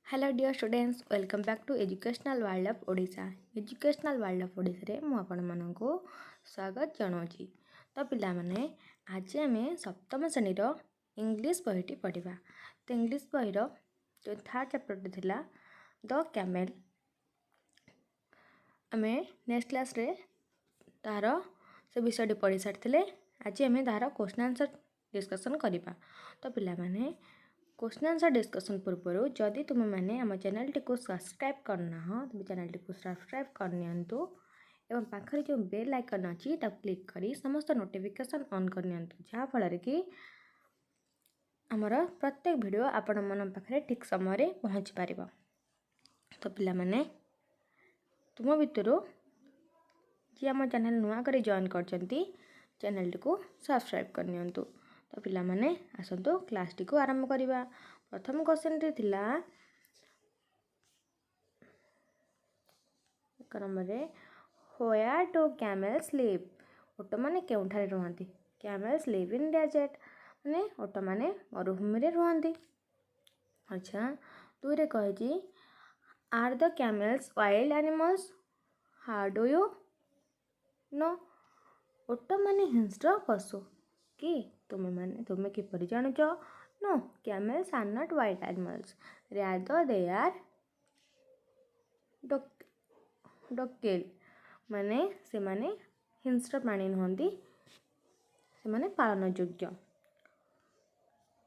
Hello dear students welcome back to educational world of Odisha. Educational world of Odisha रे मु आपण माननको स्वागत जनाऊँगी। तो पिला माने आज आम सप्तम श्रेणी इंग्लिश बहीटी पढ़ा। तो इंग्लिश बहीर जो थर्ड चैप्टर थिला द कैमेल आम नेक्स्ट क्लास रे तार से विषय पढ़ी सारी। आज आम तार क्वेश्चन आंसर डिस्कसन करवा। तो पिला माने क्वेश्चन आंसर डिस्कसन पूर्व जदि तुम मैंने आम चैनल टी को सब्सक्राइब करना तुम चैनल टी को सब्सक्राइब करनी एवं पाखरे जो बेल आइकन अच्छी क्लिक करी समस्त नोटिफिकेशन ऑन करनी जहाँफल कि आमर प्रत्येक वीडियो आपण मन पाखे ठीक समय पहुँची पार। तो पिला माने तुम भितर जी आम चैनल नुआ कर जॉइन कर चैनल टी को सब्सक्राइब करनी। तो पिला माने आसतु क्लास टी को आरंभ करवा। प्रथम क्वेश्चन टी थिला एक number where do camels live. ओट माने केउठारे रुहंती। कैमल्स लिव इन डेजर्ट माने ओट माने मरुभूमि रे रुहंती। अच्छा दुई कही are the camels wild animals how do you know. ओट माने हिंस्र पशु कि तुम्हें किपरि जानुच। No camels are not wild animals rather they are डोकेल माने से माने हिंस्र प्राणी नुहंती से माने पालन योग्य।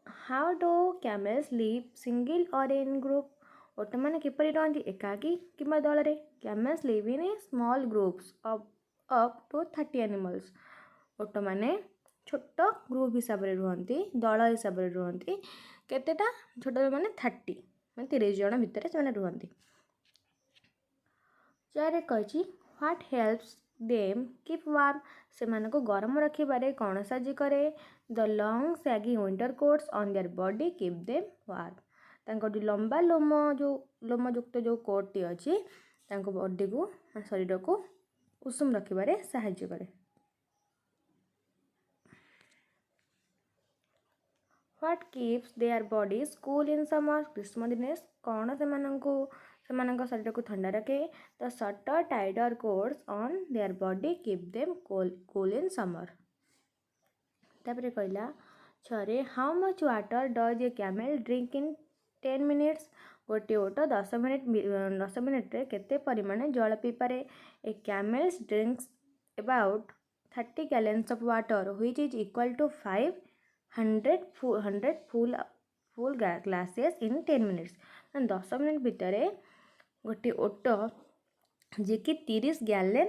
How do camels live single or in group. ओट माने किपरि रहंती एकाकी किंबा दल रे। Camels live in a small groups of up to 30 animals. ओट माने छोट ग्रुप हिसाब से रुहंती दल हिसाब से रुहंती केतेटा छोट माने 30 माने 30 जन भितर से रुहंती। चारे कही what helps them keep warm से मानको गरम रखिबारे कौन साहाय्य करे। The long saggy winter quotes on their body keep them warm तांको जो लंबा लोमयुक्त जो कोट टी अच्छी बॉडी को शरीर को उषुम रखिबारे साहाय्य करे। What keeps their bodies cool in summer ग्रीष्म दिने कौन से शरीर को ठंडा रखे। The shorter tidier coats on their body keep them cool in summer. तापर कहला छरे how much water does a camel drink in 10 minutes. गोटे ओट 10 मिनिट रे केते परिमाण जल पी पारे। A camels drinks about 30 gallons of water which is equal to 500 full glasses in 10 minutes. 10 minute भितर गोटे ओट जे कि 30 गैलन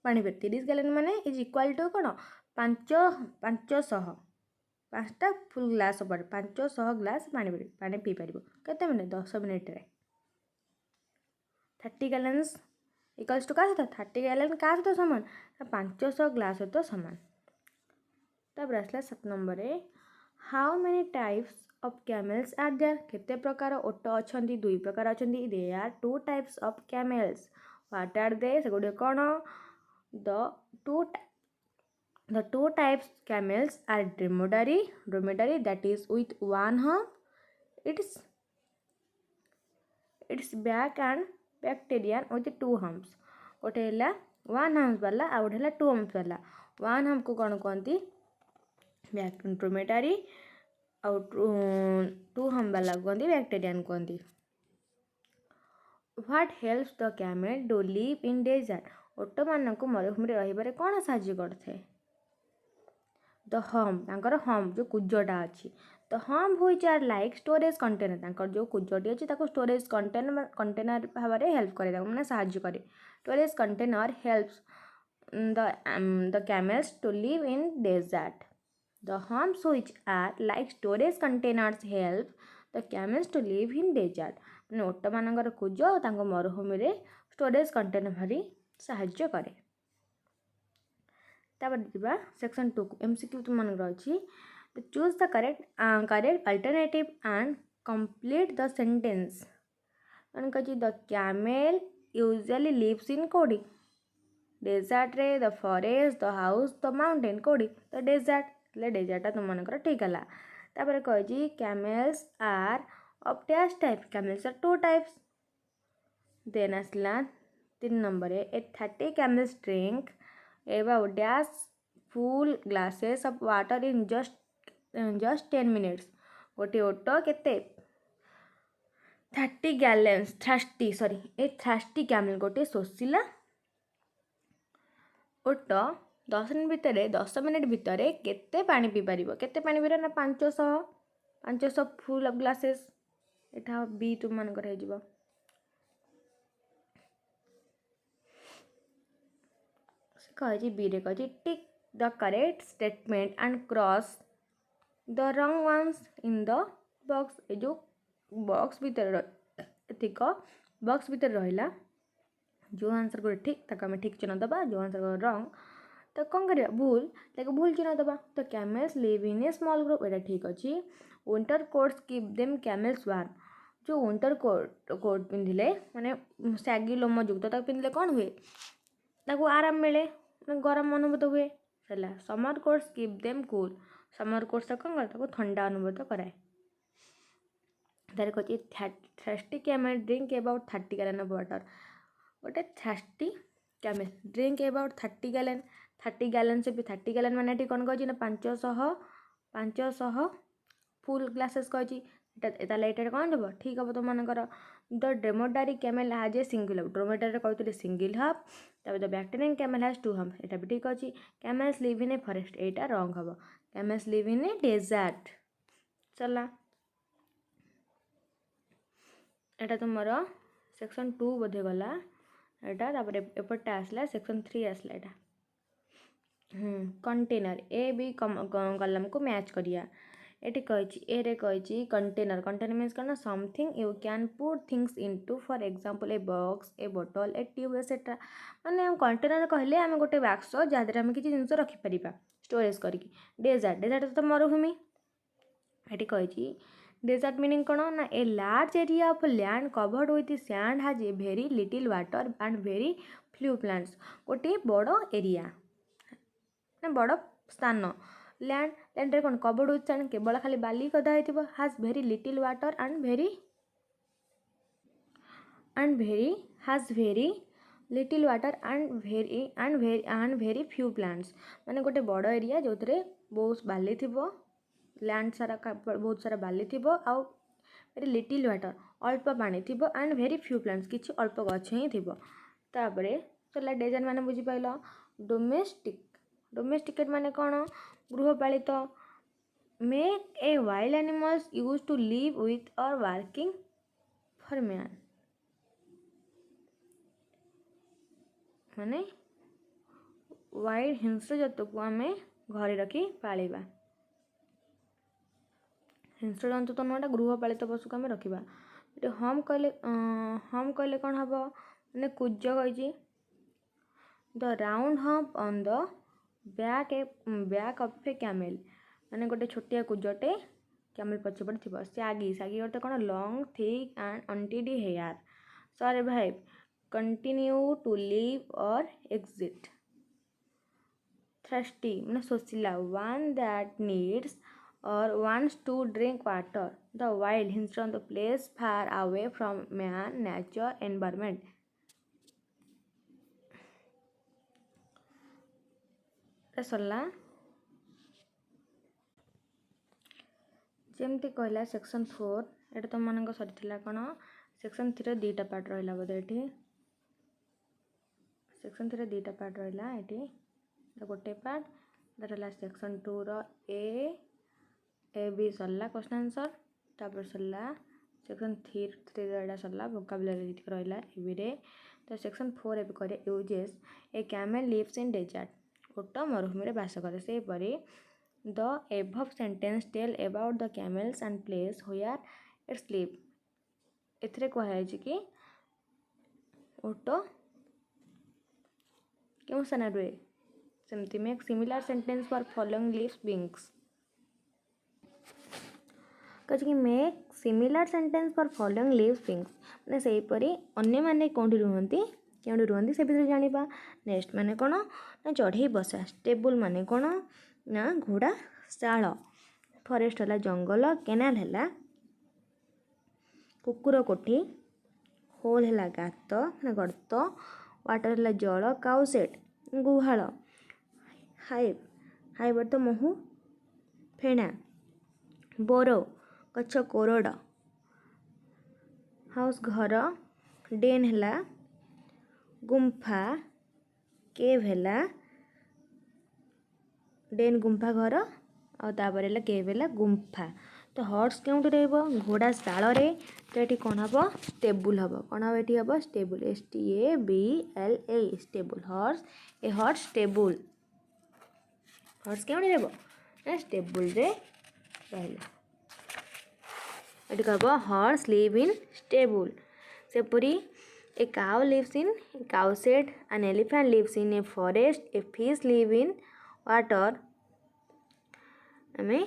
पानी पे 30 गैलन माने इज इक्वल टू कौन 500 फुल ग्लास 500 ग्लास पानी पी पार के मिनट 10 मिनिट रे। 30 गैलन्स इक्वल्स टू क्या सहित 30 गैलन क्या सहित सामान 500 ग्लास सहित सामान। तापर आसला 7 number how many types of camels are there केते प्रकार ओट अछंती 2 प्रकार अछंती। They are 2 types of camels what are they से गुडे कोन। The two types camels are dromedary that is with one hump its back and bacterian with 2 humps। गोटे है 1 humps वाला आ गोटे है 2 humps वाला। 1 hump को कौन कहती ड्रोमेडारी और 2 hump वाला कहती बैक्टेरियन कहती। What helps the camel to live in desert ओट मानक मरुभूमि रही कौन साहाय्य करते। द हम्प हम्प जो कुजटा अच्छी the hump which are like storage container जो कुजटी अच्छी स्टोरेज कंटेनर भाव में हेल्प करे मैंने साहाय्य करे। Storage container helps the camels to live in desert. The humps which are like storage containers help the camels to live in desert मैंने ओट मान कुज मरुभूमि में स्टोरेज कंटेनर भारी साहाय्य करे। तापर दिबा सेक्शन 2 को एमसीक्यू तुम मन अछि choose the correct alternative and complete the sentence. मन कछि the camel usually lives in कोडी डेजर्ट रे the forest the house the mountain कोडी द डेजर्ट ले डेजर्ट तुम मन ठीक है। तापर कहि camels are of dash type. Camels are two types. Then asla 3 number a 30 camels drink about dash full glasses of water in just 10 minutes. गोटे ओट केते 30 gallons thirsty camel गोटे शोषिला ओट 10 मिनिट भितर केते पानी पी पारिबो केते पानी पीर ना 500 फुल ग्लासेस एटा B तुम मानकर हो कही बी रे कही tick the correct statement and cross the रंग वन्स इन द बॉक्स ए जो बॉक्स भीतर एतिक बॉक्स भीतर रहा जो आंसर गोटे ठीक ताको आम ठीक चिन्ह दबा जो आंसर रंग तो कौन कर भूल ताको भूल चिन्ह दबा तो camels live in a small group एटा ठीक अच्छी winter coats keep them camels warm जो विंटर कोट पिंधिले माने सैगी लोम युक्त ताको पिंधिले कौन हुए ताको आराम मिले गरम अनुभूत हुए है summer coats keep them cool summer coats कौन करे ताको ठंडा अनुभूत कराए तार कही thirsty camel drink about 30 gallon of water गोटे thirsty camel drink about 30 gallon 30 gallon से भी 30 गैलन मैंने कौन कही ना 500 फुल ग्लासेस कही ये कौन देव ठीक हम तुम मानकर द ड्रोमेडारी कैमेल हाज ए सिंगल हब ड्रोमेडारी कहते सिंगल हब तब द बैक्टेरियन कैमेल हाज 2 हब्स यहाँ भी ठीक अच्छे कैमेल्स लिव इन ए फॉरेस्ट यहाँ रंग हम कैमेल्स लिव इन ए डेजर्ट चला यहाँ तुमर सेक्शन 2 बोधे गला यहाँ एपटा आसला सेक्शन 3 आसला यहाँ कंटेनर ए बी कलम को मैच करिया ये कही ए रे कही कंटेनर कंटेनर मीन्स कौन something you can put things into for example a box a बोतल ए ट्यूब एसेट्रा माने कंटेनर कहले आम गोटे बाक्स जहाँ आम किसी जिन रखिपर स्टोरेज करके डेजर्ट डेजर्ट तो मरुभूमि ये कही डेजर्ट मीनिंग कौन ना a large area of land covered with sand has a very little water and very few plants गोटे बड़ एरिया ना बड़ स्थान लैंड लैंड कौन कवर्ड विथ सैंड केवल खाली बाली गदा हो has very little water and very has very little water and very few plants माने गोटे बड़ एरिया जो बहुत बाली थी लैंड सारा बहुत सारा बाली थी आउ वेरी लिटिल वाटर अल्प पानी थी एंड वेरी फ्यू प्लांट्स किसी अल्प गछ ही थी तापर चला डेजर्ट माने बुझीपाल डोमेस्टिकेट माने कौन गृहपालित make a wild animals use to live with or working for man माने वाइल्ड हिंस्र जंतु को आम घरे रखी पालिबा हिंस्र जंतु तो नुआटा गृहपालित पशु को आम रखा ये हम कहले कौन हम मैंने कुज कही the round hump on the back of A camel माने गोटे छोटिया कुजटे कैमेल पछपटे थी सैगी गोटे कौन long thick and untidy hair survive continue to live or exit thirsty मैंने शोषिला one that needs or wants to drink water the wild hints on the place far away from man nature environment सरला जमती कहला section 4 ये तुम मान सरी कौन section 3 दुईटा पार्ट रहा बोधे ये सेक्शन 3 दुईटा पार्ट रहा ये गोटे पार्ट रहा सेक्शन 2 रो ए बी सरला क्वेश्चन आंसर तापर सरला सेक्शन 3 रहा सरला वोकाबुलरी रहा ए बी रे तो सेक्शन 4 एवं करे uses a camel lives in desert ओट मरुभूमि बास करे से परी the above sentence tell about the camels and place where its live एथिरे कह कि ओट क्यों स्थान रुए सेमती make similar sentence for following lives beings कहीं make similar sentence for following lives beings मैंने सेहीपरी अन्य मैंने कौटी रुहति क्यों रुहति से विषय जाना नेक्स्ट माने कौन ना चढ़ई बसा स्टेबल माने कौन ना घोड़ा शाल फॉरेस्ट है जंगल केनाल है କୁକୁର କୋଠି, ହୋଲ୍ ହେଲା ଗାତ ମାନେ ଗର୍ତ୍ତ, ୱାଟର ହେଲା ଜଳ, କାଉ ସେଟ୍ ଗୁହାଳ, ହାଇଭ୍ ହାଇଭ୍ ଅର୍ଥ ମହୁ ଫେଣା, ବୋର ଗଛ କୋରଡ଼, ହାଉସ୍ ଘର, ଡେନ୍ ହେଲା ଗୁମ୍ଫା, କେଭ୍ ହେଲା ଡେନ୍ ଗୁମ୍ଫା ଘର ଆଉ ତାପରେ ହେଲା କେଭ୍ ହେଲା ଗୁମ୍ଫା। ତ ହର୍ସ କେଉଁଠି ରହିବ? ଘୋଡ଼ା ଶାଳରେ। ତ ଏଠି କ'ଣ ହେବ? ଷ୍ଟେବୁଲ୍ ହେବ। କ'ଣ ହେବ? ଏଠି ହେବ ଷ୍ଟେବୁଲ୍, STABLE ଷ୍ଟେବୁଲ୍। ହର୍ସ ଏ ହର୍ସ ଷ୍ଟେବୁଲ୍। ହର୍ସ କେଉଁଠି ରହିବ? ନା ଷ୍ଟେବୁଲ୍ରେ ରହିଲା। ଏଠି କହିବ ହର୍ସ ଲିଭ୍ ଇନ୍ ଷ୍ଟେବୁଲ୍। ସେପରି a cow lives in cowshed, an elephant lives in a forest, a fish live in water. ଆମେ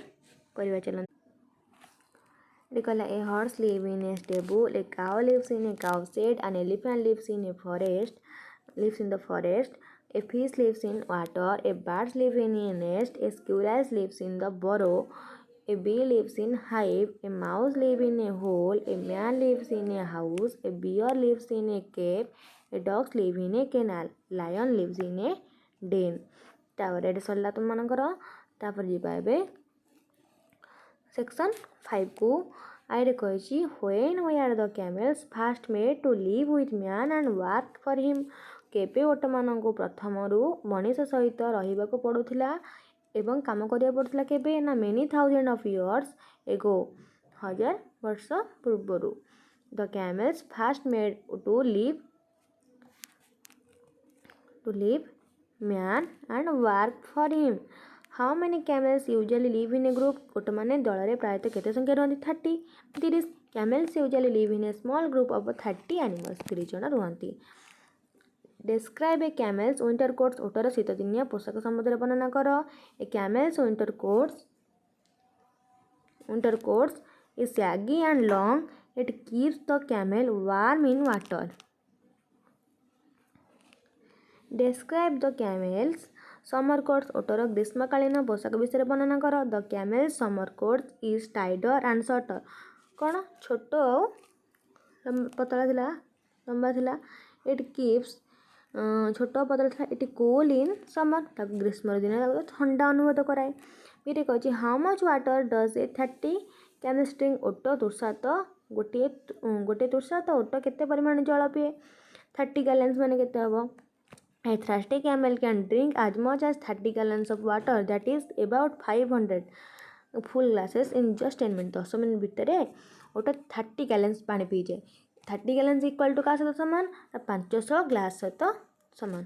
କରିବା ଚାଲନ୍ତୁ। ଏଠି କହିଲା a horse live in a stable, a cow lives in a cowshed, an elephant lives in a forest lives in the forest, a fish lives in water, a bird lives in a nest, a squirrel lives in the burrow, a bee lives in hive, a mouse lives in a hole, a man lives in a house, a bear lives in a cave, a dog lives in a canal, lion lives in a den। ତାପରେ ଏଠି ସରିଲା ତୁମମାନଙ୍କର। ତାପରେ ଯିବା ଏବେ section 5 କୁ। ଆଇରେ କହିଛି when were the camels first made to live with man and work for him। କେବେ ଓଟମାନଙ୍କୁ ପ୍ରଥମରୁ ମଣିଷ ସହିତ ରହିବାକୁ ପଡ଼ୁଥିଲା ଏବଂ କାମ କରିବାକୁ ପଡ଼ୁଥିଲା କେବେ? ନା many thousands of years ago, 1000 ବର୍ଷ ପୂର୍ବରୁ। The camels first made to live man and work for him। How many camels usually live in a group? ଓଟମାନେ ଦଳରେ ପ୍ରାୟତଃ କେତେ ସଂଖ୍ୟା ରୁହନ୍ତି? 30। Camels usually live in a small group of 30 animals। 30 ଜଣ ରୁହନ୍ତି। Describe a camel's winter coat। ଓଟର ଶୀତଦିନିଆ ପୋଷାକ ସମ୍ବନ୍ଧରେ ବର୍ଣ୍ଣନା କର। A camel's winter coat is shaggy and long. It keeps the camel warm in water। Describe the camel's summer coat। Water ଗ୍ରୀଷ୍ମକାଳୀନ ପୋଷାକ ବିଷୟରେ ବର୍ଣ୍ଣନା କର। The camel's summer coat is tighter and shorter। କ'ଣ? ଛୋଟ ଆଉ ପତଳା ଥିଲା, ଲମ୍ବା ଥିଲା। It keeps ଛୋଟ ପତଳା ଥିଲା। It cool in summer। ତାକୁ ଗ୍ରୀଷ୍ମ ଦିନେ ତାକୁ ଥଣ୍ଡା ଅନୁଭୂତ କରାଏ। ବିରେ କହିଛି how much water does a 30 camels drink। ଓଟ ତୁଷାର ଗୋଟିଏ ତୁଷାର ଓଟ କେତେ ପରିମାଣ ଜଳ ପିଏ? 30 gallons ମାନେ କେତେ ହେବ? A thirsty camel can drink as much as 30 gallons of water, that is about 500 full glasses in just 10 minutes। 10 minute ଭିତରେ ଓଟ 30 gallons ପାଣି ପିଇଯାଏ। 30 gallons ଇକ୍ୱାଲ୍ ଟୁ କାହା ସହିତ ସମାନ? 500 ଗ୍ଲାସ୍ ସହିତ ସମାନ।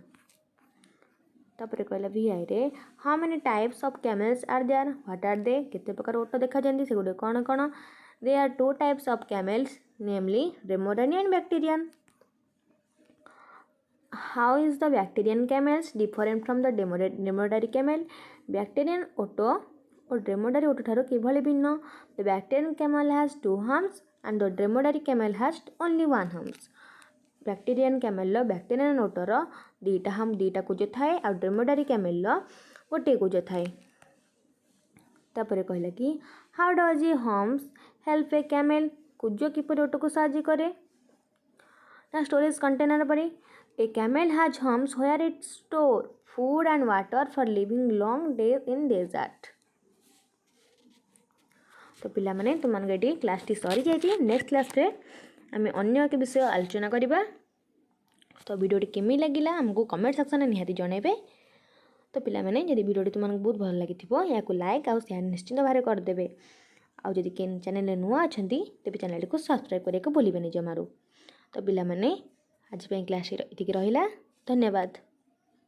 ତାପରେ କହିଲା ଭିଆଇରେ how many types of camels are there? What are they? କେତେ ପ୍ରକାର ଓଟ ଦେଖାଯାନ୍ତି, ସେଗୁଡ଼ିକ କ'ଣ କ'ଣ? There are 2 types of camels, namely Remoraid and Bactrian। How is the Bactrian camels different from the Remoraid camel? Bactrian ଓଟ ଓ Remoraid ଓଟ ଠାରୁ କିଭଳି ଭିନ୍ନ? The Bactrian camel has 2 humps and the Remoraid camel has only 1 humps। Bactrian water ଦିଟା କୁଜ ଥାଏ ଆଉ Remoraid camelର ଗୋଟିଏ କୁଜ ଥାଏ। ତାପରେ କହିଲା କି how does a humps help a camel? କୁଜ କିପରି ଓଟକୁ ସାହାଯ୍ୟ କରେ? ନା storage container ପରି। A camel has humps where it store food and water for living long days in desert। तो ପିଲାମାନେ ତୁମମାନଙ୍କ ଏଠି କ୍ଲାସ୍ଟି ସରିଯାଇଛି। ନେକ୍ସଟ କ୍ଲାସ୍ରେ ଆମେ ଅନ୍ୟ ଏକ ବିଷୟ ଆଲୋଚନା କରିବା। ତ ଭିଡ଼ିଓଟି କେମିତି ଲାଗିଲା ଆମକୁ କମେଣ୍ଟ ସେକ୍ସନରେ ନିହାତି ଜଣାଇବେ। ତ ପିଲାମାନେ ଯଦି ଭିଡ଼ିଓଟି ତୁମମାନଙ୍କୁ ବହୁତ ଭଲ ଲାଗିଥିବ ଏହାକୁ ଲାଇକ୍ ଆଉ ସେୟାର ନିଶ୍ଚିନ୍ତ ଭାବରେ କରିଦେବେ। ଆଉ ଯଦି ଚ୍ୟାନେଲରେ ନୂଆ ଅଛନ୍ତି ତେବେ ଚ୍ୟାନେଲଟିକୁ ସବସ୍କ୍ରାଇବ୍ କରିବାକୁ ଭୁଲିବେନି ଜମାରୁ। ତ ପିଲାମାନେ ଆଜି ପାଇଁ କ୍ଲାସ୍ ଏତିକି ରହିଲା। ଧନ୍ୟବାଦ।